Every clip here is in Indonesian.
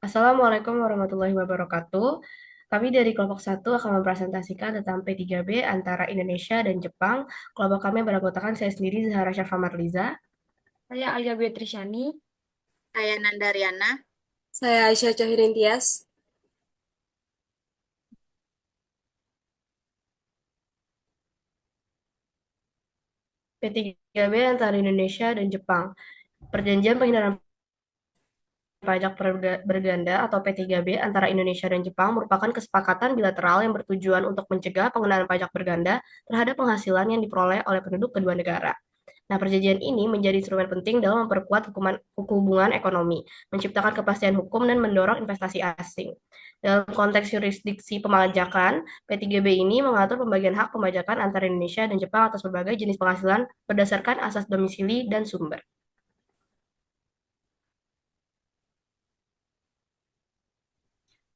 Assalamualaikum warahmatullahi wabarakatuh. Kami dari kelompok satu akan mempresentasikan tentang P3B antara Indonesia dan Jepang. Kelompok kami beranggotakan saya sendiri, Zahra Syafa Marliza. Saya Alia Beatrisyani. Saya Nandariana. Saya Aisyah Cahirin Tias. P3B antara Indonesia dan Jepang. Perjanjian penghindaran pajak berganda atau P3B antara Indonesia dan Jepang merupakan kesepakatan bilateral yang bertujuan untuk mencegah pengenaan pajak berganda terhadap penghasilan yang diperoleh oleh penduduk kedua negara. Nah, perjanjian ini menjadi instrumen penting dalam memperkuat hubungan ekonomi, menciptakan kepastian hukum, dan mendorong investasi asing. Dalam konteks yurisdiksi pemajakan, P3B ini mengatur pembagian hak pemajakan antara Indonesia dan Jepang atas berbagai jenis penghasilan berdasarkan asas domisili dan sumber.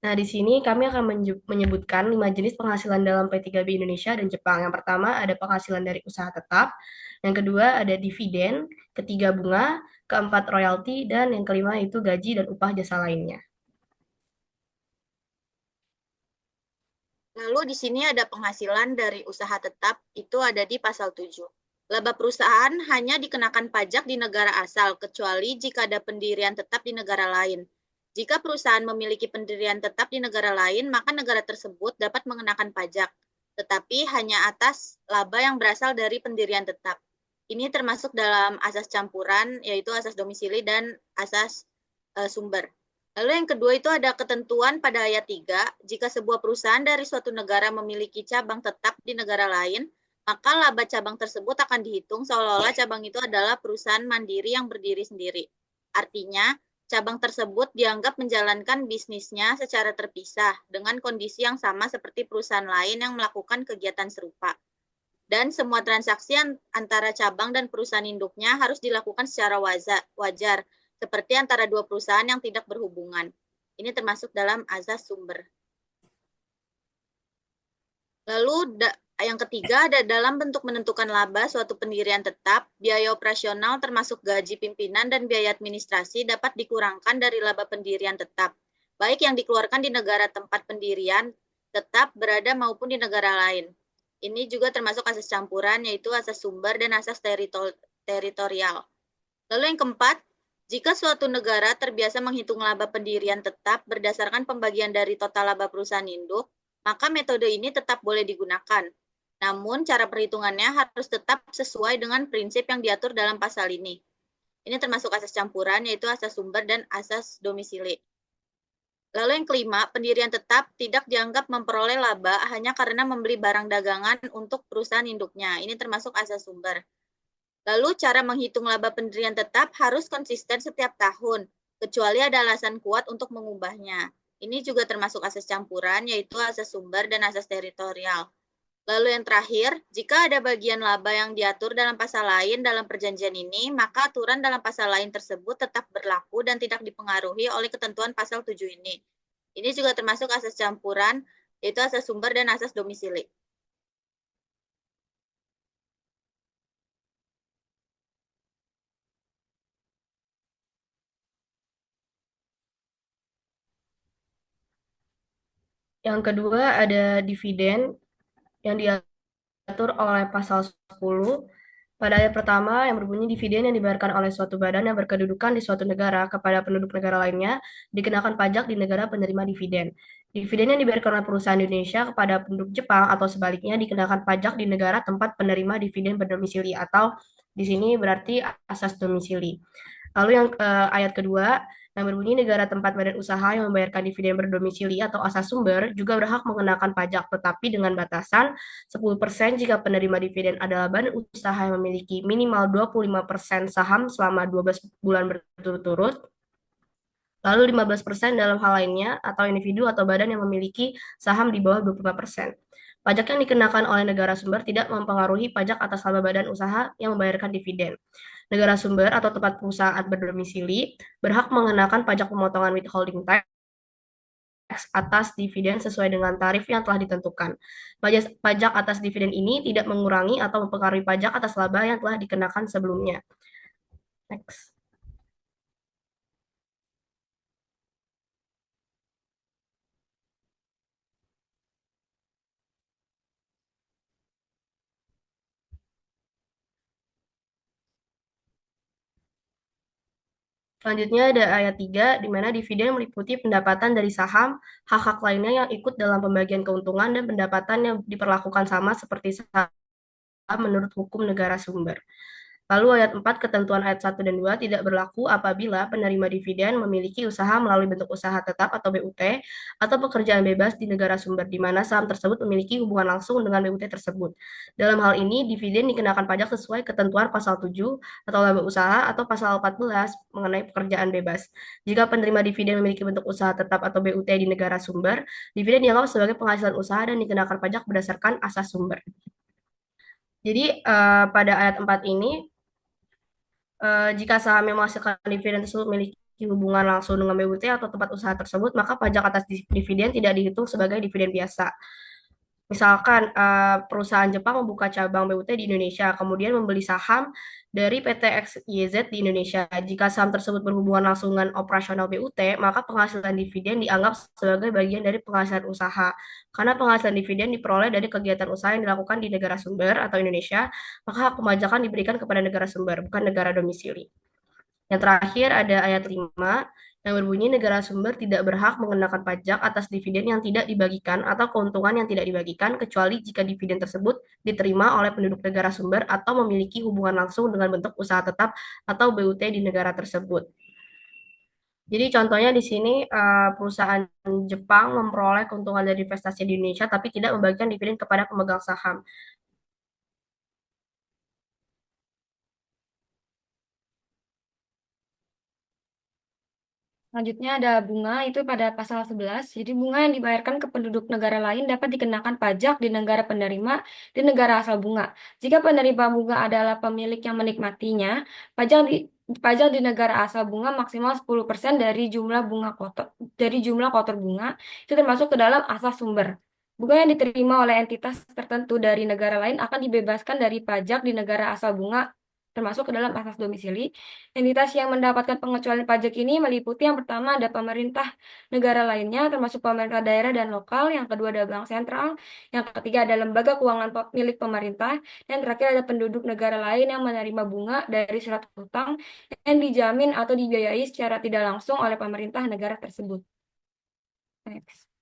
Nah, di sini kami akan menyebutkan 5 jenis penghasilan dalam P3B Indonesia dan Jepang. Yang pertama ada penghasilan dari usaha tetap, yang kedua ada dividen, ketiga bunga, keempat royalti, dan yang kelima itu gaji dan upah jasa lainnya. Lalu di sini ada penghasilan dari usaha tetap, itu ada di pasal 7. Laba perusahaan hanya dikenakan pajak di negara asal, kecuali jika ada pendirian tetap di negara lain. Jika perusahaan memiliki pendirian tetap di negara lain, maka negara tersebut dapat mengenakan pajak, tetapi hanya atas laba yang berasal dari pendirian tetap. Ini termasuk dalam asas campuran, yaitu asas domisili dan asas sumber. Lalu yang kedua itu ada ketentuan pada ayat 3, jika sebuah perusahaan dari suatu negara memiliki cabang tetap di negara lain, maka laba cabang tersebut akan dihitung seolah-olah cabang itu adalah perusahaan mandiri yang berdiri sendiri. Artinya, cabang tersebut dianggap menjalankan bisnisnya secara terpisah dengan kondisi yang sama seperti perusahaan lain yang melakukan kegiatan serupa. Dan semua transaksi antara cabang dan perusahaan induknya harus dilakukan secara wajar, seperti antara dua perusahaan yang tidak berhubungan. Ini termasuk dalam azas sumber. Lalu yang ketiga ada dalam bentuk menentukan laba suatu pendirian tetap, biaya operasional termasuk gaji pimpinan dan biaya administrasi dapat dikurangkan dari laba pendirian tetap, baik yang dikeluarkan di negara tempat pendirian tetap berada maupun di negara lain. Ini juga termasuk asas campuran, yaitu asas sumber dan asas teritorial. Lalu yang keempat, jika suatu negara terbiasa menghitung laba pendirian tetap berdasarkan pembagian dari total laba perusahaan induk, maka metode ini tetap boleh digunakan. Namun, cara perhitungannya harus tetap sesuai dengan prinsip yang diatur dalam pasal ini. Ini termasuk asas campuran, yaitu asas sumber dan asas domisili. Lalu yang kelima, pendirian tetap tidak dianggap memperoleh laba hanya karena membeli barang dagangan untuk perusahaan induknya. Ini termasuk asas sumber. Lalu cara menghitung laba pendirian tetap harus konsisten setiap tahun, kecuali ada alasan kuat untuk mengubahnya. Ini juga termasuk asas campuran, yaitu asas sumber dan asas teritorial. Lalu yang terakhir, jika ada bagian laba yang diatur dalam pasal lain dalam perjanjian ini, maka aturan dalam pasal lain tersebut tetap berlaku dan tidak dipengaruhi oleh ketentuan pasal 7 ini. Ini juga termasuk asas campuran, yaitu asas sumber dan asas domisili. Yang kedua ada dividen yang diatur oleh pasal 10. Pada ayat pertama yang berbunyi dividen yang dibayarkan oleh suatu badan yang berkedudukan di suatu negara kepada penduduk negara lainnya dikenakan pajak di negara penerima dividen. Dividen yang dibayarkan oleh perusahaan Indonesia kepada penduduk Jepang atau sebaliknya dikenakan pajak di negara tempat penerima dividen berdomisili atau di sini berarti asas domisili. Lalu yang ayat kedua yang berbunyi negara tempat badan usaha yang membayarkan dividen berdomisili atau asas sumber juga berhak mengenakan pajak tetapi dengan batasan 10% jika penerima dividen adalah badan usaha yang memiliki minimal 25% saham selama 12 bulan berturut-turut. Lalu 15% dalam hal lainnya atau individu atau badan yang memiliki saham di bawah 25%. Pajak yang dikenakan oleh negara sumber tidak mempengaruhi pajak atas laba badan usaha yang membayarkan dividen. Negara sumber atau tempat perusahaan berdomisili berhak mengenakan pajak pemotongan withholding tax atas dividen sesuai dengan tarif yang telah ditentukan. Pajak atas dividen ini tidak mengurangi atau mempengaruhi pajak atas laba yang telah dikenakan sebelumnya. Next. Selanjutnya ada ayat 3, di mana dividen meliputi pendapatan dari saham, hak-hak lainnya yang ikut dalam pembagian keuntungan, dan pendapatan yang diperlakukan sama seperti saham menurut hukum negara sumber. Lalu ayat 4, ketentuan ayat 1 dan 2 tidak berlaku apabila penerima dividen memiliki usaha melalui bentuk usaha tetap atau BUT atau pekerjaan bebas di negara sumber di mana saham tersebut memiliki hubungan langsung dengan BUT tersebut. Dalam hal ini, dividen dikenakan pajak sesuai ketentuan pasal 7 atau laba usaha atau pasal 14 mengenai pekerjaan bebas. Jika penerima dividen memiliki bentuk usaha tetap atau BUT di negara sumber, dividen dianggap sebagai penghasilan usaha dan dikenakan pajak berdasarkan asas sumber. Jadi pada ayat 4 ini jika saham yang menghasilkan dividen tersebut memiliki hubungan langsung dengan BUT atau tempat usaha tersebut, maka pajak atas dividen tidak dihitung sebagai dividen biasa. Misalkan perusahaan Jepang membuka cabang BUT di Indonesia, kemudian membeli saham dari PT XYZ di Indonesia. Jika saham tersebut berhubungan langsung dengan operasional BUT, maka penghasilan dividen dianggap sebagai bagian dari penghasilan usaha. Karena penghasilan dividen diperoleh dari kegiatan usaha yang dilakukan di negara sumber atau Indonesia, maka hak pemajakan diberikan kepada negara sumber, bukan negara domisili. Yang terakhir ada ayat 5 yang berbunyi negara sumber tidak berhak mengenakan pajak atas dividen yang tidak dibagikan atau keuntungan yang tidak dibagikan kecuali jika dividen tersebut diterima oleh penduduk negara sumber atau memiliki hubungan langsung dengan bentuk usaha tetap atau BUT di negara tersebut. Jadi contohnya di sini perusahaan Jepang memperoleh keuntungan dari investasi di Indonesia tapi tidak membagikan dividen kepada pemegang saham. Selanjutnya ada bunga, itu pada pasal 11. Jadi bunga yang dibayarkan ke penduduk negara lain dapat dikenakan pajak di negara penerima di negara asal bunga. Jika penerima bunga adalah pemilik yang menikmatinya, pajak di negara asal bunga maksimal 10% dari jumlah kotor bunga, itu termasuk ke dalam asas sumber. Bunga yang diterima oleh entitas tertentu dari negara lain akan dibebaskan dari pajak di negara asal bunga termasuk ke dalam asas domisili. Entitas yang mendapatkan pengecualian pajak ini meliputi yang pertama ada pemerintah negara lainnya, termasuk pemerintah daerah dan lokal. Yang kedua ada bank sentral. Yang ketiga ada lembaga keuangan milik pemerintah. Dan terakhir ada penduduk negara lain yang menerima bunga dari surat utang yang dijamin atau dibiayai secara tidak langsung oleh pemerintah negara tersebut. Next.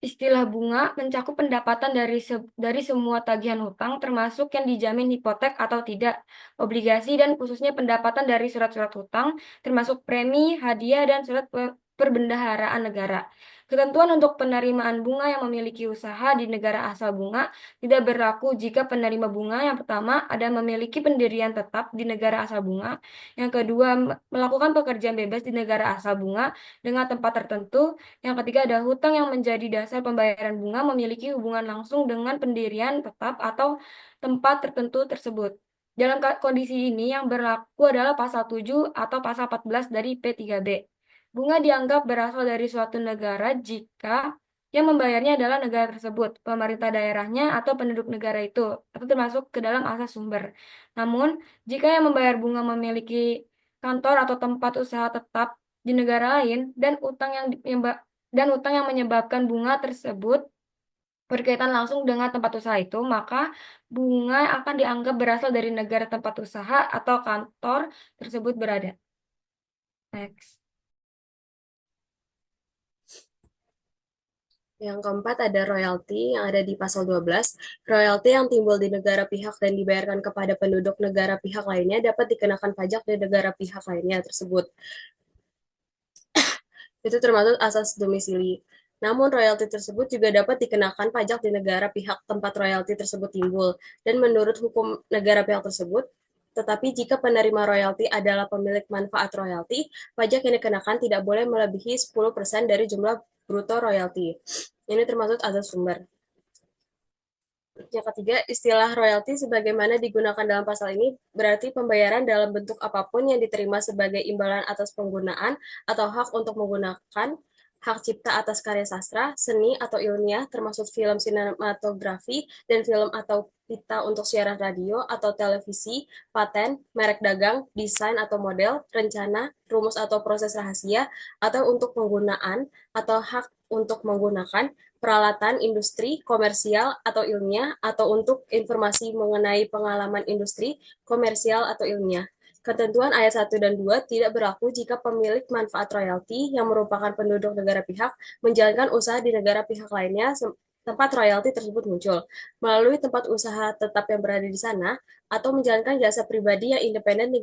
Istilah bunga mencakup pendapatan dari semua tagihan hutang, termasuk yang dijamin hipotek atau tidak, obligasi, dan khususnya pendapatan dari surat-surat hutang, termasuk premi, hadiah, dan surat perbendaharaan negara. Ketentuan untuk penerimaan bunga yang memiliki usaha di negara asal bunga tidak berlaku jika penerima bunga yang pertama ada memiliki pendirian tetap di negara asal bunga, yang kedua melakukan pekerjaan bebas di negara asal bunga dengan tempat tertentu, yang ketiga ada hutang yang menjadi dasar pembayaran bunga memiliki hubungan langsung dengan pendirian tetap atau tempat tertentu tersebut. Dalam kondisi ini yang berlaku adalah pasal 7 atau pasal 14 dari P3B. Bunga dianggap berasal dari suatu negara jika yang membayarnya adalah negara tersebut, pemerintah daerahnya, atau penduduk negara itu, atau termasuk ke dalam asas sumber. Namun, jika yang membayar bunga memiliki kantor atau tempat usaha tetap di negara lain dan utang yang menyebabkan bunga tersebut berkaitan langsung dengan tempat usaha itu, maka bunga akan dianggap berasal dari negara tempat usaha atau kantor tersebut berada. Next. Yang keempat ada royalti yang ada di pasal 12. Royalti yang timbul di negara pihak dan dibayarkan kepada penduduk negara pihak lainnya dapat dikenakan pajak di negara pihak lainnya tersebut. Itu termasuk asas domisili. Namun royalti tersebut juga dapat dikenakan pajak di negara pihak tempat royalti tersebut timbul. Dan menurut hukum negara pihak tersebut, tetapi jika penerima royalti adalah pemilik manfaat royalti, pajak yang dikenakan tidak boleh melebihi 10% dari jumlah bruto royalti. Ini termasuk asas sumber. Yang ketiga, istilah royalti sebagaimana digunakan dalam pasal ini berarti pembayaran dalam bentuk apapun yang diterima sebagai imbalan atas penggunaan atau hak untuk menggunakan hak cipta atas karya sastra, seni atau ilmiah termasuk film sinematografi dan film atau pita untuk siaran radio atau televisi, paten, merek dagang, desain atau model, rencana, rumus atau proses rahasia, atau untuk penggunaan atau hak untuk menggunakan peralatan industri, komersial, atau ilmiah, atau untuk informasi mengenai pengalaman industri, komersial, atau ilmiah. Ketentuan ayat 1 dan 2 tidak berlaku jika pemilik manfaat royalti yang merupakan penduduk negara pihak menjalankan usaha di negara pihak lainnya tempat royalti tersebut muncul, melalui tempat usaha tetap yang berada di sana, atau menjalankan jasa pribadi yang independen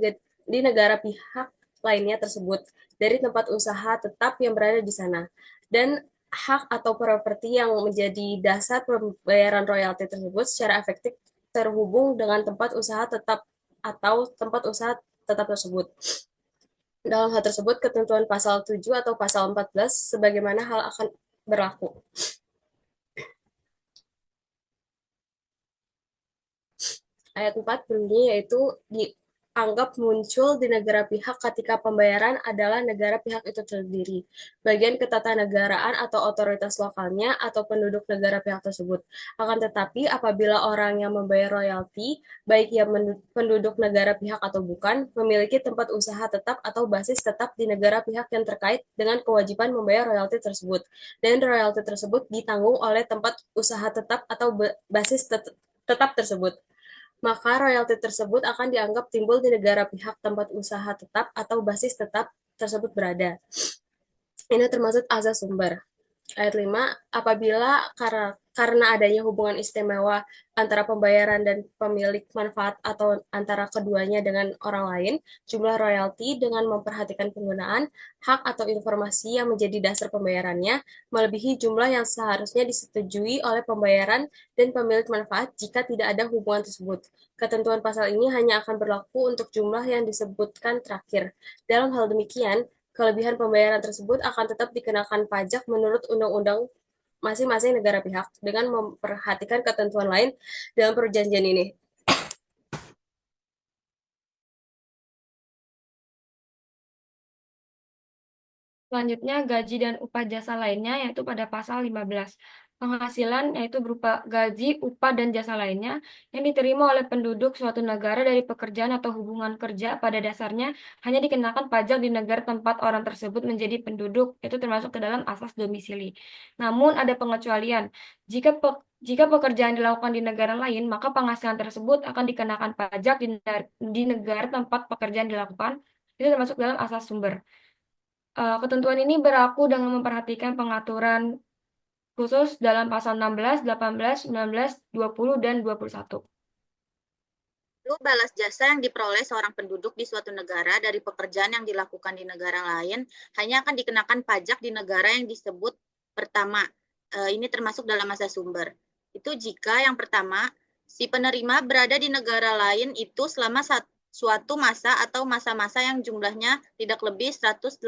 di negara pihak lainnya tersebut, dari tempat usaha tetap yang berada di sana. Dan hak atau properti yang menjadi dasar pembayaran royalti tersebut secara efektif terhubung dengan tempat usaha tetap atau tempat usaha tetap tersebut. Dalam hal tersebut, ketentuan pasal 7 atau pasal 14 sebagaimana hal akan berlaku. Ayat 4 bunyinya yaitu dianggap muncul di negara pihak ketika pembayaran adalah negara pihak itu sendiri, bagian ketatanegaraan atau otoritas lokalnya atau penduduk negara pihak tersebut. Akan tetapi apabila orang yang membayar royalti, baik yang penduduk negara pihak atau bukan, memiliki tempat usaha tetap atau basis tetap di negara pihak yang terkait dengan kewajiban membayar royalti tersebut, dan royalti tersebut ditanggung oleh tempat usaha tetap atau basis tetap tersebut, maka royalti tersebut akan dianggap timbul di negara pihak tempat usaha tetap atau basis tetap tersebut berada. Ini termasuk asas sumber. Ayat 5, apabila karena adanya hubungan istimewa antara pembayaran dan pemilik manfaat atau antara keduanya dengan orang lain, jumlah royalti dengan memperhatikan penggunaan, hak atau informasi yang menjadi dasar pembayarannya melebihi jumlah yang seharusnya disetujui oleh pembayaran dan pemilik manfaat jika tidak ada hubungan tersebut. Ketentuan pasal ini hanya akan berlaku untuk jumlah yang disebutkan terakhir. Dalam hal demikian, kelebihan pembayaran tersebut akan tetap dikenakan pajak menurut undang-undang masing-masing negara pihak dengan memperhatikan ketentuan lain dalam perjanjian ini. Selanjutnya, gaji dan upah jasa lainnya, yaitu pada pasal 15. Penghasilan, yaitu berupa gaji, upah, dan jasa lainnya, yang diterima oleh penduduk suatu negara dari pekerjaan atau hubungan kerja pada dasarnya hanya dikenakan pajak di negara tempat orang tersebut menjadi penduduk, itu termasuk ke dalam asas domisili. Namun, ada pengecualian. Jika pekerjaan dilakukan di negara lain, maka penghasilan tersebut akan dikenakan pajak di negara tempat pekerjaan dilakukan, itu termasuk dalam asas sumber. Ketentuan ini berlaku dengan memperhatikan pengaturan khusus dalam pasal 16, 18, 19, 20, dan 21. Lalu balas jasa yang diperoleh seorang penduduk di suatu negara dari pekerjaan yang dilakukan di negara lain hanya akan dikenakan pajak di negara yang disebut pertama. Ini termasuk dalam masa sumber. Itu jika yang pertama, si penerima berada di negara lain itu selama suatu masa atau masa-masa yang jumlahnya tidak lebih 183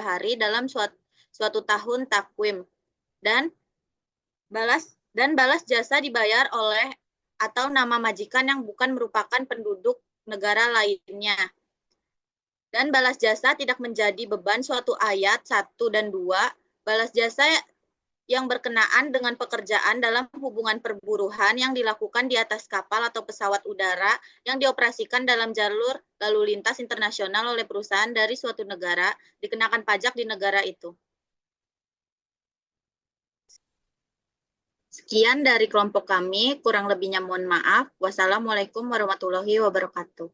hari dalam suatu tahun takwim, dan balas jasa dibayar oleh atau nama majikan yang bukan merupakan penduduk negara lainnya. Dan balas jasa tidak menjadi beban suatu ayat 1 dan 2. Balas jasa yang berkenaan dengan pekerjaan dalam hubungan perburuhan yang dilakukan di atas kapal atau pesawat udara yang dioperasikan dalam jalur lalu lintas internasional oleh perusahaan dari suatu negara dikenakan pajak di negara itu. Sekian dari kelompok kami, kurang lebihnya mohon maaf. Wassalamualaikum warahmatullahi wabarakatuh.